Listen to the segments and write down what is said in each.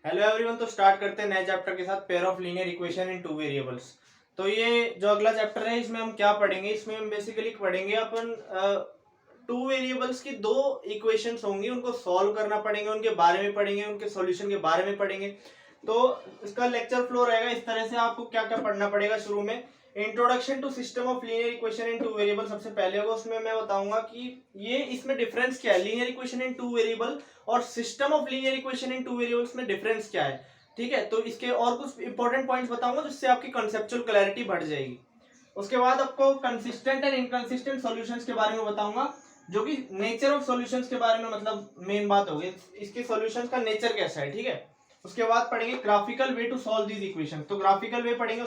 Hello everyone. तो start करते हैं नए चैप्टर के साथ, pair of linear equation in two variables. तो ये जो अगला चैप्टर है इसमें हम क्या पढ़ेंगे, इसमें हम बेसिकली पढ़ेंगे अपन टू वेरिएबल्स की दो इक्वेशंस होंगी, उनको सॉल्व करना पड़ेंगे, उनके बारे में पढ़ेंगे, उनके सॉल्यूशन के बारे में पढ़ेंगे। तो इसका लेक्चर फ्लो रहेगा इस तरह से। आपको क्या क्या पढ़ना पड़ेगा शुरू में, introduction to system of linear equation in two variable सबसे पहले होगा। उसमें मैं बताऊंगा कि ये इसमें डिफरेंस क्या है, linear equation in two variable और system of linear equation in two variables में डिफरेंस क्या है। ठीक है, तो इसके और कुछ इंपॉर्टेंट पॉइंट्स बताऊंगा जिससे आपकी कंसेप्चुअल क्लैरिटी बढ़ जाएगी। उसके बाद आपको कंसिस्टेंट एंड इनकंसिस्टेंट सॉल्यूशंस के बारे में बताऊंगा, जो कि नेचर ऑफ सॉल्यूशंस के बारे में मतलब मेन बात होगी, इसके सॉल्यूशंस का नेचर कैसा है। ठीक है, उसके बाद पढ़ेंगे graphical way to solve these equation, तो ग्राफिकल वे पढ़ेंगे।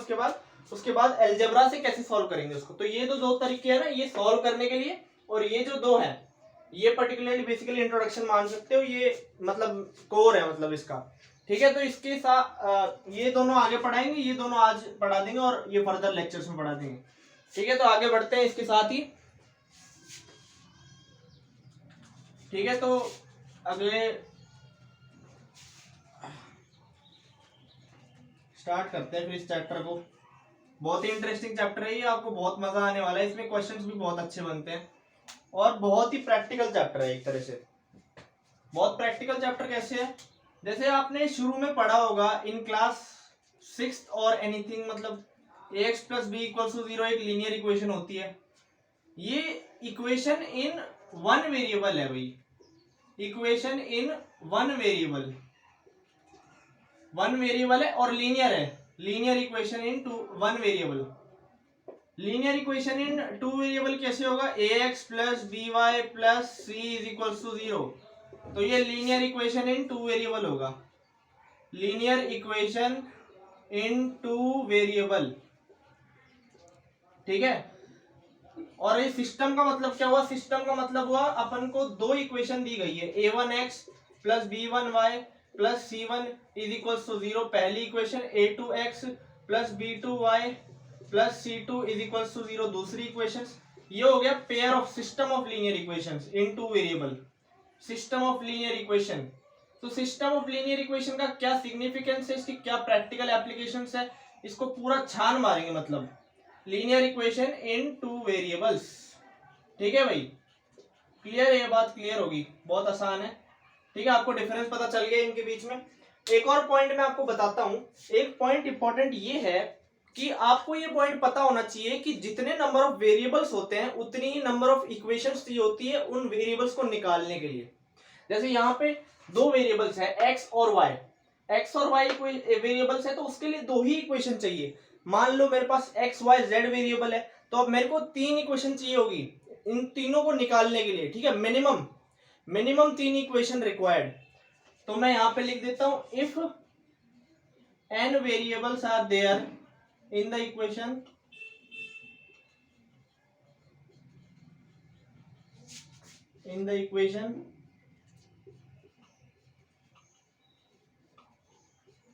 उसके बाद अलजेब्रा से कैसे सॉल्व करेंगे उसको। तो ये तो दो तरीके हैं ना ये सॉल्व करने के लिए, और ये जो दो है ये पर्टिकुलरली बेसिकली इंट्रोडक्शन मान सकते हो, ये मतलब कोर है मतलब इसका। ठीक है, तो इसके साथ ये दोनों आगे पढ़ाएंगे, ये दोनों आज पढ़ा देंगे और ये फर्दर लेक्चर्स में पढ़ा देंगे। ठीक है, तो आगे बढ़ते हैं इसके साथ ही। ठीक है, तो अगले स्टार्ट करते हैं फिर इस चैप्टर को। बहुत ही इंटरेस्टिंग चैप्टर है ये, आपको बहुत मजा आने वाला है। इसमें क्वेश्चंस भी बहुत अच्छे बनते हैं और बहुत ही प्रैक्टिकल चैप्टर है एक तरह से। बहुत प्रैक्टिकल चैप्टर कैसे है, जैसे आपने शुरू में पढ़ा होगा इन क्लास 6th और एनीथिंग, मतलब ax plus B equal to 0 एक लीनियर इक्वेशन होती है। ये इक्वेशन इन वन वेरिएबल है भाई, इक्वेशन इन वन वेरिएबल है और लीनियर है। Linear equation in one variable. Linear equation in two variable कैसे होगा, ax plus B Y plus C is equal to 0। तो ये linear equation in two variable होगा, linear equation in two variable. ठीक है, और ये सिस्टम का मतलब क्या हुआ, सिस्टम का मतलब हुआ अपन को दो इक्वेशन दी गई है, a1x plus b1y plus c1 is equal to 0 पहली equation, a2x plus b2y plus c2 is equal to 0 दूसरी इक्वेशन। ये हो गया pair of system of linear equations in two variable, system of linear equation. तो system of linear equation का क्या significance है, इसकी क्या प्रैक्टिकल एप्लीकेशंस है, इसको पूरा छान मारेंगे। मतलब linear equation in two variables. ठीक है भाई, क्लियर है, ये बात क्लियर होगी, बहुत आसान है। ठीक है, आपको डिफरेंस पता चल गया इनके बीच में। एक और पॉइंट मैं आपको बताता हूं, एक पॉइंट इंपॉर्टेंट ये है कि आपको ये पॉइंट पता होना चाहिए कि जितने नंबर ऑफ वेरिएबल्स होते हैं उतनी ही नंबर ऑफ इक्वेशंस चाहिए होती है उन वेरिएबल्स को निकालने के लिए। जैसे यहाँ पे दो वेरिएबल्स है एक्स और वाई, एक्स और वाई कोई वेरिएबल्स है तो उसके लिए दो ही इक्वेशन चाहिए। मान लो मेरे पास एक्स वाई जेड वेरिएबल है, तो अब मेरे को तीन इक्वेशन चाहिए होगी इन तीनों को निकालने के लिए। ठीक है, मिनिमम तीन इक्वेशन रिक्वायर्ड। तो मैं यहां पे लिख देता हूं, if n variables are there in the equation,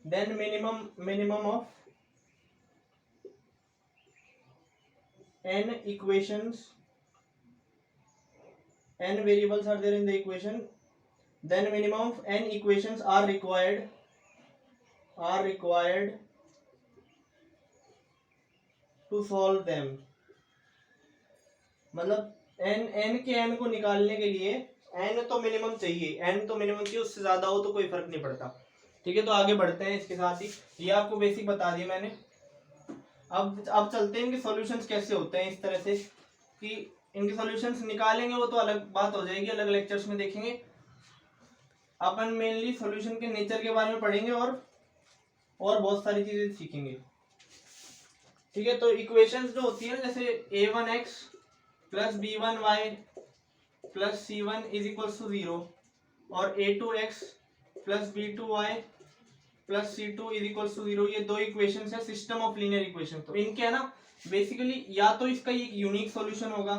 then minimum of n variables are there in the equation, then minimum of n equations are required to solve them। मतलब n के n को निकालने के लिए n तो minimum चाहिए, उससे ज्यादा हो तो कोई फर्क नहीं पड़ता। ठीक है, तो आगे बढ़ते हैं इसके साथ ही, ये आपको बेसिक बता दिया मैंने। अब चलते हैं इनके सॉल्यूशंस कैसे होते हैं, इस तरह से कि इनके सॉल्यूशंस निकालेंगे वो तो अलग बात हो जाएगी, अलग लेक्चर्स में देखेंगे। अपन मेनली सॉल्यूशन के नेचर के बारे में पढ़ेंगे और बहुत सारी चीजें सीखेंगे। ठीक है, तो इक्वेशंस जो होती है ना, जैसे a1x plus b1y plus c1 is equal to 0 और a2x plus b2y plus c2 is equal to 0, ये दो इक्वेशंस है सिस्टम ऑफ लीनियर इक्वेशन। तो इनके है ना बेसिकली या तो इसका एक यूनिक सॉल्यूशन होगा,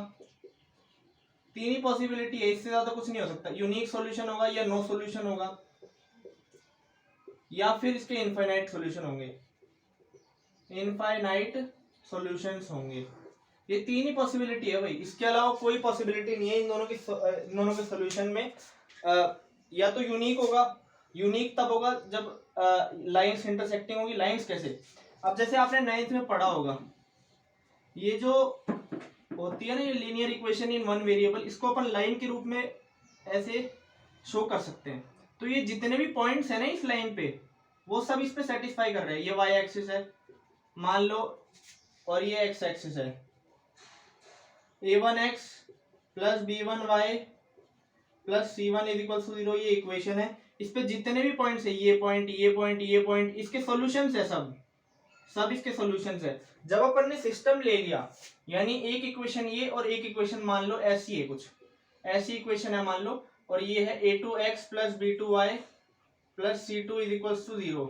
तीन ही पॉसिबिलिटी है, इससे ज्यादा कुछ नहीं हो सकता, यूनिक सॉल्यूशन होगा या नो सॉल्यूशन होगा या फिर इसके इनफाइनाइट सॉल्यूशन होंगे, इनफाइनाइट सॉल्यूशंस होंगे। ये तीन ही पॉसिबिलिटी है भाई, इसके अलावा कोई पॉसिबिलिटी नहीं है इन दोनों के सॉल्यूशन में। या तो यूनिक होगा यूनिक तब होगा जब लाइंस इंटरसेक्टिंग होगी। लाइंस कैसे, अब जैसे आपने 9th में पढ़ा होगा, ये जो होती है ना ये linear equation in one variable, इसको अपन लाइन के रूप में ऐसे शो कर सकते हैं। तो ये जितने भी पॉइंट्स है ना इस लाइन पे, वो सब इस पे सेटिस्फाई कर रहे हैं। ये वाई एक्सिस है मान लो, और ये एक्स एक्सिस है। a1x plus b1y plus c1 is equal to 0, ये इक्वेशन है। इस पे जितने भी पॉइंट्स है, ये पॉइंट ये पॉइंट ये पॉइंट, इसके सॉल्यूशंस है, सब इसके सॉल्यूशंस है। जब अपन ने सिस्टम ले लिया, यानी एक इक्वेशन ये और एक इक्वेशन मान लो ऐसी है, कुछ ऐसी इक्वेशन है मान लो, और ये है a2x plus b2y plus c2 is equal to 0।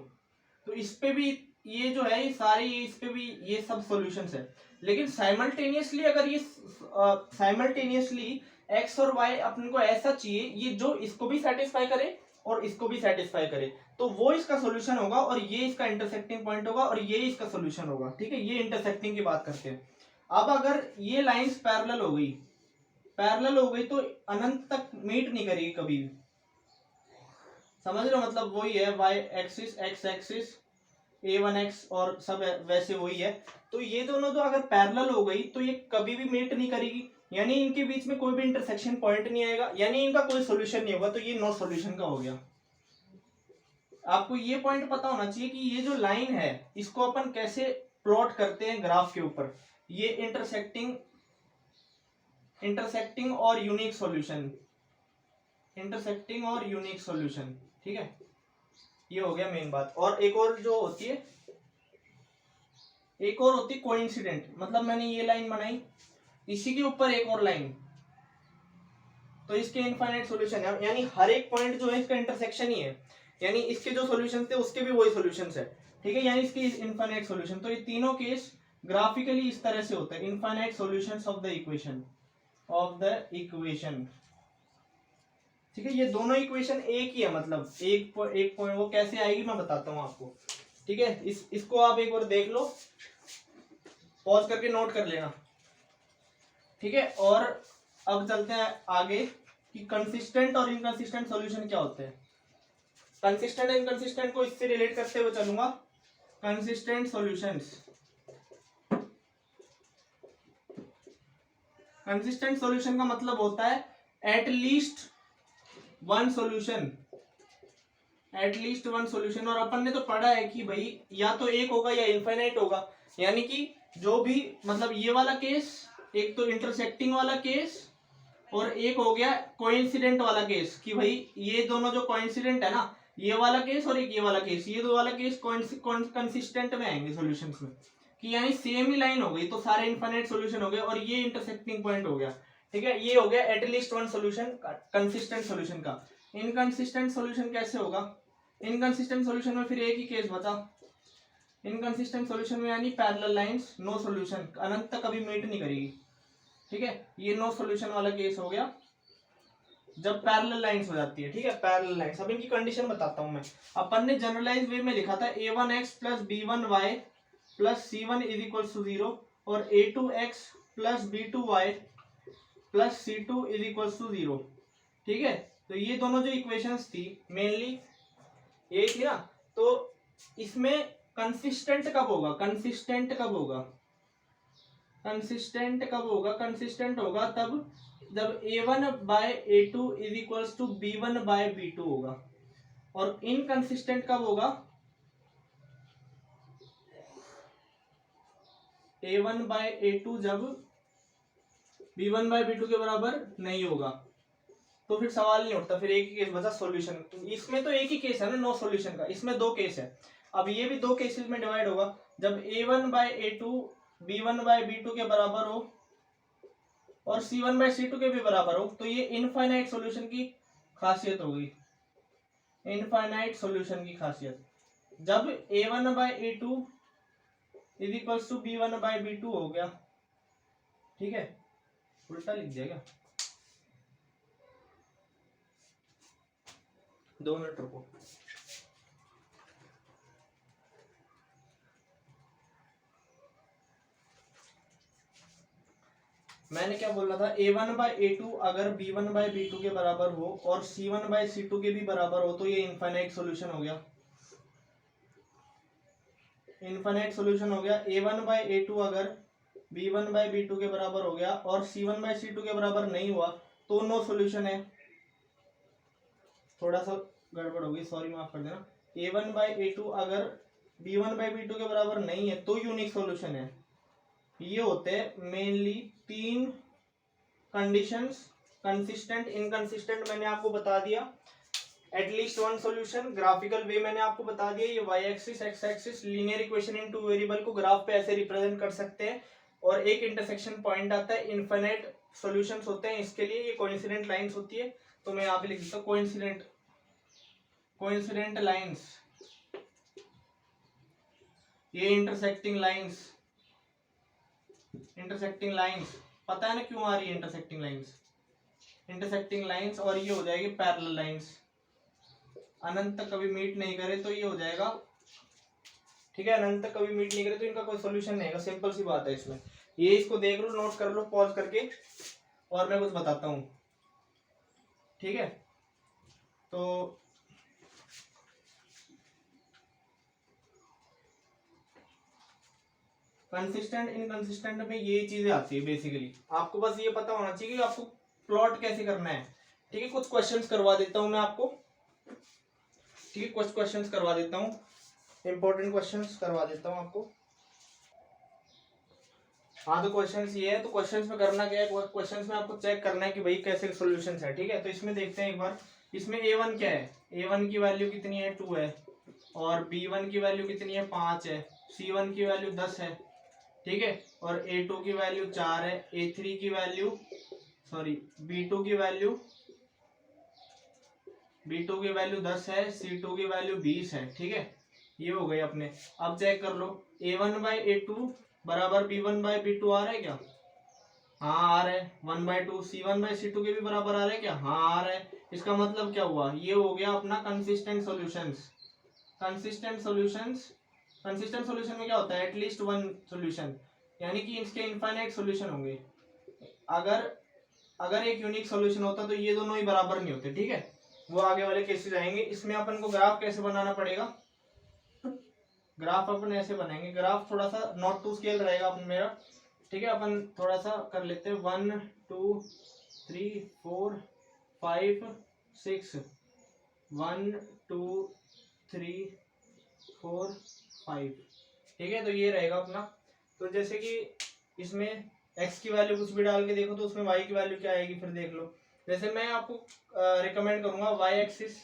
तो इस पे भी ये जो है ये सारी, इस पे भी ये सब सॉल्यूशंस है। लेकिन साइमल्टेनियसली अगर ये साइमल्टेनियसली x और y अपन को ऐसा चाहिए, ये जो इसको भी सेटिस्फाई करे और इसको भी सेटिस्फाई करे, तो वो इसका सॉल्यूशन होगा, और ये इसका इंटरसेक्टिंग पॉइंट होगा, और ये इसका सॉल्यूशन होगा। ठीक है, ये इंटरसेक्टिंग की बात करते हैं। अब अगर ये लाइंस पैरेलल हो गई, तो अनंत तक मीट नहीं करेगी कभी भी, समझ रहे हो, मतलब वही है y axis x axis a1x और सब वैसे वही है। तो ये दोनों तो अगर पैरेलल हो गई तो ये कभी भी मीट नहीं करेगी, यानी इनके बीच में कोई भी इंटरसेक्शन पॉइंट नहीं आएगा, यानी इनका कोई सॉल्यूशन नहीं होगा। तो ये नो सॉल्यूशन का हो गया। आपको ये पॉइंट पता होना चाहिए कि ये जो लाइन है इसको अपन कैसे प्लॉट करते हैं ग्राफ के ऊपर। ये इंटरसेक्टिंग और यूनिक सॉल्यूशन, इंटरसेक्टिंग और यूनिक सॉल्यूशन। ठीक है, ये हो गया मेन बात। और एक और जो होती है, एक और होती है कोइंसिडेंट, मतलब मैंने ये लाइन बनाई, इसी के ऊपर एक और लाइन, तो इसके इनफाइनाइट सॉल्यूशन है, यानी हर एक पॉइंट जो है इसका इंटरसेक्शन ही है, यानी इसके जो सॉल्यूशन थे उसके भी वही सॉल्यूशंस है। ठीक है, यानी इसके इनफाइनाइट सॉल्यूशन। तो ये तीनों केस ग्राफिकली इस तरह से होता है, infinite solutions of the equation, ठीक है, ये दोनों इक्वेशन एक ही है, मतलब एक पॉइंट वो कैसे आएगी मैं बताता हूँ आपको। ठीक है, इसको आप एक बार देख लो, पॉज करके नोट कर लेना। ठीक है, और अब चलते हैं आगे कि कंसिस्टेंट और इनकंसिस्टेंट सॉल्यूशन क्या होते हैं। कंसिस्टेंट और इनकंसिस्टेंट को इससे रिलेट करते हुए चलूंगा। कंसिस्टेंट सॉल्यूशंस, कंसिस्टेंट सॉल्यूशन का मतलब होता है at least one solution, at least one solution. और अपन ने तो पढ़ा है कि भाई या तो एक होगा या इनफाइनाइट होगा, यानी कि जो भी, मतलब ये वाला केस, एक तो इंटरसेक्टिंग वाला केस, और एक हो गया कोइंसिडेंट वाला केस, कि भाई ये दोनों जो कोइंसिडेंट है ना, ये वाला केस और एक ये वाला केस, ये दो वाला केस कंसिस्टेंट में आएंगे सॉल्यूशंस में, कि यानी सेम ही लाइन हो गई तो सारे इनफाइनाइट सॉल्यूशन हो गए, और ये इंटरसेक्टिंग पॉइंट हो गया। ठीक है, ये हो गया at least one solution consistent solution का। इनकंसिस्टेंट सॉल्यूशन कैसे होगा, इनकंसिस्टेंट सॉल्यूशन में फिर एक ही केस बचा, इनकंसिस्टेंट सॉल्यूशन में यानी पैरेलल लाइंस नो सॉल्यूशन, अनंत तक कभी मीट नहीं करेगी। ठीक है, ये नो सॉल्यूशन वाला केस हो गया जब पैरेलल लाइंस हो जाती है। ठीक है, पैरेलल लाइंस। अब इनकी कंडीशन बताता हूं मैं। अपन ने जनरलाइज वे में लिखा था a1x plus b1y plus c1 is equal to 0 और a2x plus b2y plus c2 is equal to 0। ठीक है, तो ये दोनों जो इक्वेशंस थी मेनली यही थी ना। तो इसमें कंसिस्टेंट कब होगा, कंसिस्टेंट कब होगा, कंसिस्टेंट कब होगा, कंसिस्टेंट होगा तब जब a1 by a2 is equals to b1 by b2 होगा। और इनकंसिस्टेंट कब होगा, a1 बाय a2 जब b1 बाय b2 के बराबर नहीं होगा। तो फिर सवाल नहीं उठता, फिर एक ही केस बचा सॉल्यूशन। इसमें तो एक ही केस है ना नो सॉल्यूशन का, इसमें दो केस है। अब ये भी दो केसेस में डिवाइड होगा, जब a1 by a2 b1 by b2 के बराबर हो और c1 बाय c2 के भी बराबर हो, तो ये इनफाइनाइट सॉल्यूशन की खासियत होगी, इनफाइनाइट सॉल्यूशन की खासियत। जब a1 by a2 is equals to b1 by b2 हो गया। ठीक है, उल्टा लिख दिया क्या, 2 मिनट रुको। मैंने क्या बोला था, a1/a2 अगर b1/b2 के बराबर हो और c1/c2 के भी बराबर हो तो ये इनफाइनाइट सॉल्यूशन हो गया। इनफाइनाइट सॉल्यूशन हो गया। a1/a2 अगर b1/b2 के बराबर हो गया और c1/c2 के बराबर नहीं हुआ तो नो सॉल्यूशन है। थोड़ा सा गड़बड़ होगी, सॉरी माफ कर देना। a1/a2 अगर b1/b2 के बराबर नहीं है तो यूनिक सॉल्यूशन है। ये होते हैं मेनली तीन कंडीशंस, कंसिस्टेंट, इनकंसिस्टेंट मैंने आपको बता दिया। At least one solution, graphical way मैंने आपको बता दिया। ये Y axis X axis linear equation in two variable को ग्राफ पे ऐसे रिप्रेजेंट कर सकते हैं और एक इंटरसेक्शन पॉइंट आता है, इनफिनिट सॉल्यूशंस होते हैं इसके लिए। ये कोइंसिडेंट लाइंस होती है, तो मैं यहाँ पे लिख देता हूँ कोइंसिडेंट लाइंस, ये इंटरसेक्टिंग लाइंस पता है ना क्यों आ रही है इंटरसेक्टिंग लाइंस और ये हो जाएगी पैरेलल लाइंस। अनंत तक कभी मीट नहीं करे तो ये हो जाएगा, ठीक है, अनंत तक कभी मीट नहीं करे तो इनका कोई सोल्यूशन नहीं है। सिंपल सी बात है इसमें। ये इसको देख लो, नोट कर लो पॉज करके, और मैं कुछ बताता हूँ, ठीक है। तो कंसिस्टेंट इनकंसिस्टेंट में ये चीजें आती है बेसिकली। आपको बस ये पता होना चाहिए कि आपको प्लॉट कैसे करना है, ठीक है। कुछ क्वेश्चंस करवा देता हूं मैं आपको, ठीक है, कुछ क्वेश्चंस करवा देता हूं, इंपॉर्टेंट क्वेश्चंस करवा देता हूं आपको। हाँ, तो क्वेश्चंस ये है, तो क्वेश्चंस में करना क्या है, क्वेश्चंस में आपको चेक करना है कि भाई कैसे सॉल्यूशंस है, ठीक है। तो इसमें देखते हैं एक बार, इसमें a1 क्या है, a1 की वैल्यू कितनी है 2 है, और b1 की वैल्यू कितनी है 5 है, c1 की वैल्यू 10 है, ठीक है, और a2 की वैल्यू 4 है, a3 की वैल्यू b2 की वैल्यू 10 है, c2 की वैल्यू 20 है, ठीक है। ये हो गई अपने। अब चेक कर लो, a1/a2 बराबर b1/b2 आ रहा है क्या? हाँ आ रहा है। 1/2 c1/c2 के भी बराबर आ रहा है क्या? हाँ आ रहा है। इसका मतलब क्या हुआ, ये हो गया अपना कंसिस्टेंट सॉल्यूशंस। कंसिस्टेंट सॉल्यूशन में क्या होता है, एटलीस्ट वन सॉल्यूशन, यानी कि इसके इनफाइनाइट सॉल्यूशन होंगे। अगर एक यूनिक सॉल्यूशन होता तो ये दोनों ही बराबर नहीं होते, ठीक है। वो आगे वाले केसेस आएंगे। इसमें अपन को ग्राफ कैसे बनाना पड़ेगा, ग्राफ अपन ऐसे बनाएंगे, ग्राफ थोड़ा सा नॉट टू स्केल रहेगा अपन मेरा, ठीक है। अपन थोड़ा सा कर लेते हैं 1 2 3 4 5 6 1 2 3 4 5, ठीक है। तो ये रहेगा अपना। तो जैसे कि इसमें x की वैल्यू कुछ भी डाल के देखो तो उसमें y की वैल्यू क्या आएगी, फिर देख लो। जैसे मैं आपको रिकमेंड करूंगा, y एक्सिस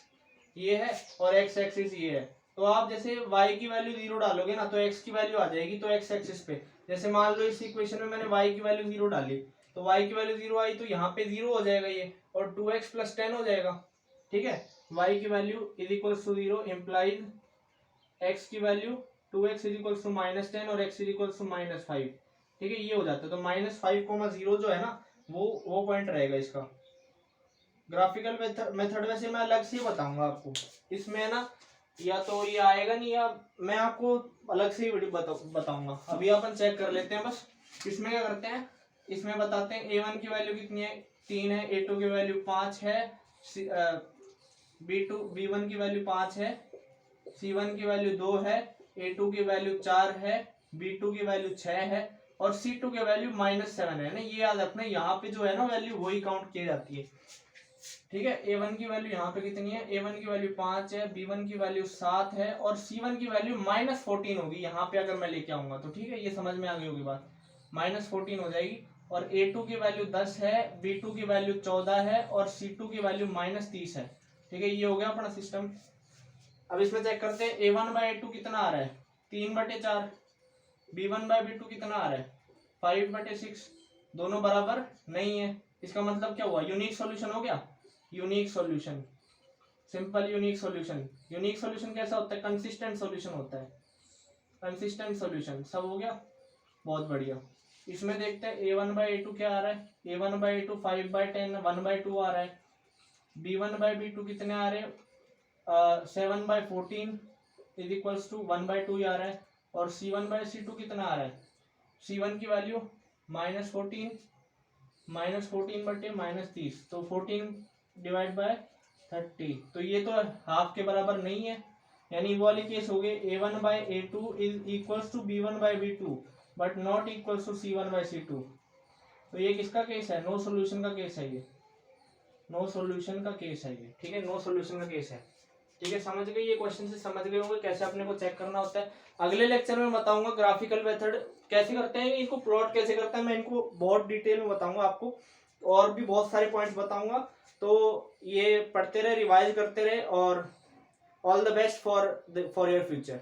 ये है और x एक्सिस ये है, तो आप जैसे y की वैल्यू 0 डालोगे ना तो x की वैल्यू आ जाएगी, तो x एक्सिस पे जैसे मान लो इस इक्वेशन में मैंने y की वैल्यू 0 डाली, तो y की वैल्यू 0 आई तो यहाँ पे 0 हो जाएगा ये, और 2x + 10 हो जाएगा, ठीक है। y की value is equal to 0 implies x की value 2x is equal to -10 और x इज इक्वल टू -5, ठीक है। ये हो जाता है। तो -5,0 जो है ना वो पॉइंट रहेगा इसका। ग्राफिकल मेथड वैसे मैं अलग से बताऊंगा आपको, इसमें है ना, या तो ये आएगा नहीं, या मैं आपको अलग से ही वीडियो बताऊंगा। अभी अपन चेक कर लेते हैं बस। इसमें क्या करते हैं, इसमें बताते हैं a1 की वैल्यू कितनी है 3 है, a2 की वैल्यू 5 है, b1 की वैल्यू 5 है, c1 की वैल्यू 2 है, a2 की वैल्यू 4 है, b2 की वैल्यू 6 है, और c2 की वैल्यू -7 है ना। ये याद रखना, यहाँ पे जो है ना वैल्यू वही काउंट की जाती है, ठीक है। a1 की वैल्यू यहाँ पे कितनी है, a1 की वैल्यू 5 है, b1 की वैल्यू 7 है, और c1 की वैल्यू -14 होगी यहाँ पे अगर मैं लेके आऊंगा तो, ठीक है। ये समझ में आ गई होगी बात, -14 हो जाएगी। और a2 की वैल्यू 10 है, b2 की वैल्यू 14 है, और c2 की वैल्यू -30 है, ठीक है। ये हो गया अपना सिस्टम। अब इसमें चेक करते हैं a1/a2 कितना आ रहा है 3/4, b1/b2 कितना आ रहा है 5/6, दोनों बराबर नहीं है। इसका मतलब क्या हुआ, यूनिक सॉल्यूशन हो गया। Unique solution, simple unique solution. Unique solution कैसा होता है, कंसिस्टेंट सॉल्यूशन होता है। कंसिस्टेंट सॉल्यूशन सब हो गया, बहुत बढ़िया। इसमें देखते हैं a1/a2 क्या आ रहा है, a1/a2 5/10 1/2 आ रहा है, b1/b2 कितने आ रहे हैं 7/14 इज इक्वल्स टू 1/2 आ रहा है, और c1/c2 कितना आ रहा है, c1 की वैल्यू -14 -14/-30, तो 14 डिवाइड बाय 30, तो ये तो हाफ के बराबर नहीं है, यानी वो वाली केस हो गई A1/A2 is equals to B1/B2 but not equals to C1/C2। तो ये किसका केस है? नो सॉल्यूशन का केस है ये, नो सॉल्यूशन का केस है ये, ठीक है, नो सॉल्यूशन का केस है। ठीक है, समझ गए? ये क्वेश्चन से समझ गए होंगे कैसे अपने को चेक करना होता है। अगले लेक्चर में बताऊंगा ग्राफिकल मेथड कैसे करते हैं, इनको प्लॉट कैसे करते हैं, मैं इनको बहुत डिटेल में बताऊंगा आपको, और भी बहुत सारे पॉइंट्स बताऊंगा। तो ये पढ़ते रहे, रिवाइज करते रहे, और all the best for your future.